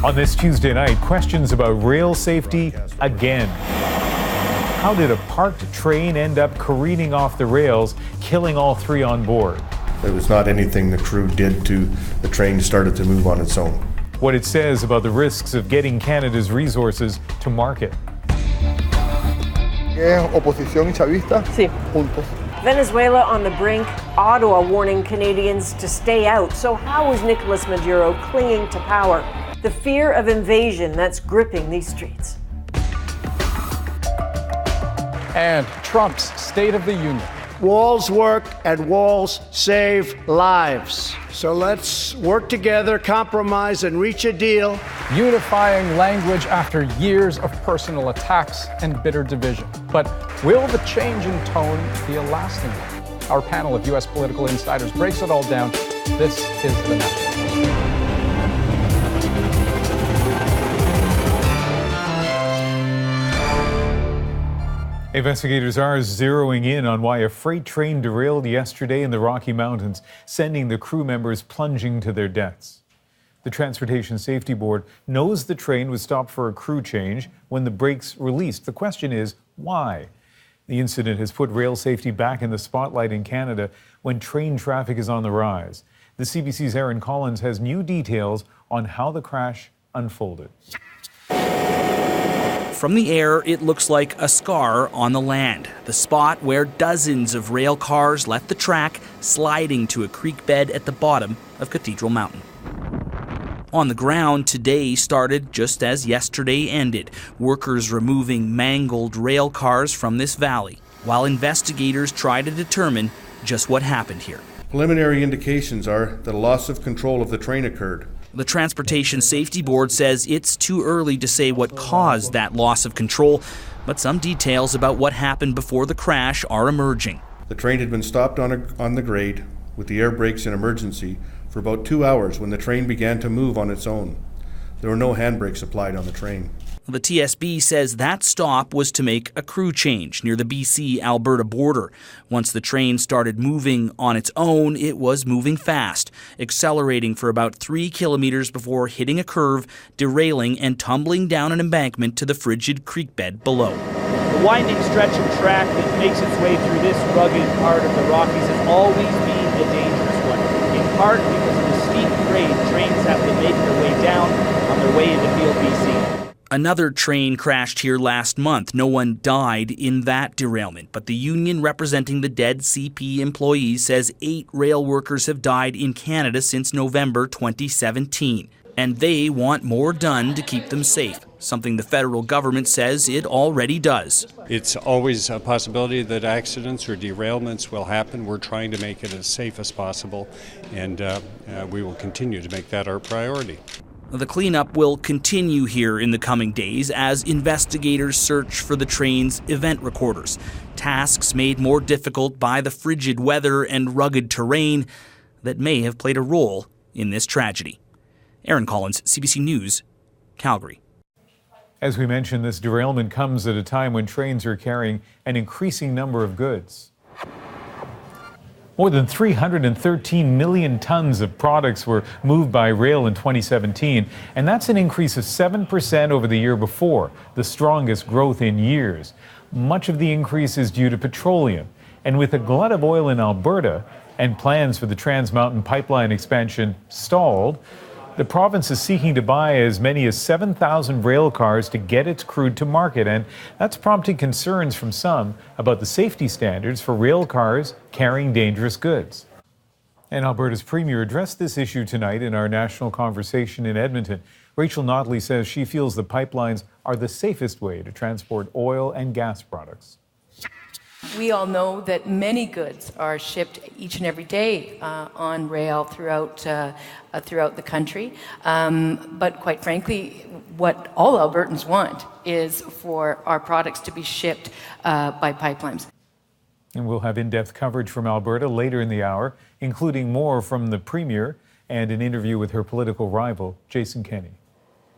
On this Tuesday night, questions about rail safety again. How did a parked train end up careening off the rails, killing all three on board? It was not anything the crew did to the train started to move on its own. What it says about the risks of getting Canada's resources to market. Oposición y chavista, sí. Juntos. Venezuela on the brink, Ottawa warning Canadians to stay out. So how is Nicolas Maduro clinging to power? The fear of invasion that's gripping these streets. And Trump's State of the Union. Walls work and walls save lives. So let's work together, compromise, and reach a deal. Unifying language after years of personal attacks and bitter division. But will the change in tone be a lasting one? Our panel of U.S. political insiders breaks it all down. This is The National Post. Investigators are zeroing in on why a freight train derailed yesterday in the Rocky Mountains, sending the crew members plunging to their deaths. The Transportation Safety Board knows the train was stopped for a crew change when the brakes released. The question is, why? The incident has put rail safety back in the spotlight in Canada when train traffic is on the rise. The CBC's Aaron Collins has new details on how the crash unfolded. From the air, it looks like a scar on the land, the spot where dozens of rail cars left the track, sliding to a creek bed at the bottom of Cathedral Mountain. On the ground, today started just as yesterday ended, workers removing mangled rail cars from this valley, while investigators try to determine just what happened here. Preliminary indications are that a loss of control of the train occurred. The Transportation Safety Board says it's too early to say what caused that loss of control, but some details about what happened before the crash are emerging. The train had been stopped on the grade with the air brakes in emergency for about 2 hours when the train began to move on its own. There were no handbrakes applied on the train. The TSB says that stop was to make a crew change near the BC-Alberta border. Once the train started moving on its own, it was moving fast, accelerating for about 3 kilometers before hitting a curve, derailing and tumbling down an embankment to the frigid creek bed below. The winding stretch of track that makes its way through this rugged part of the Rockies has always been a dangerous one, in part because of the steep grade trains have to make their way down on their way into Field, BC. Another train crashed here last month. No one died in that derailment, but the union representing the dead CP employees says 8 rail workers have died in Canada since November 2017. And they want more done to keep them safe, something the federal government says it already does. It's always a possibility that accidents or derailments will happen. We're trying to make it as safe as possible, and we will continue to make that our priority. The cleanup will continue here in the coming days as investigators search for the train's event recorders, tasks made more difficult by the frigid weather and rugged terrain that may have played a role in this tragedy. Aaron Collins, CBC News, Calgary. As we mentioned, this derailment comes at a time when trains are carrying an increasing number of goods. More than 313 million tons of products were moved by rail in 2017, and that's an increase of 7% over the year before, the strongest growth in years. Much of the increase is due to petroleum, and with a glut of oil in Alberta and plans for the Trans Mountain pipeline expansion stalled, the province is seeking to buy as many as 7,000 rail cars to get its crude to market, and that's prompting concerns from some about the safety standards for rail cars carrying dangerous goods. And Alberta's Premier addressed this issue tonight in our national conversation in Edmonton. Rachel Notley says she feels the pipelines are the safest way to transport oil and gas products. We all know that many goods are shipped each and every day on rail throughout the country. But quite frankly, what all Albertans want is for our products to be shipped by pipelines. And we'll have in-depth coverage from Alberta later in the hour, including more from the Premier and an interview with her political rival, Jason Kenney.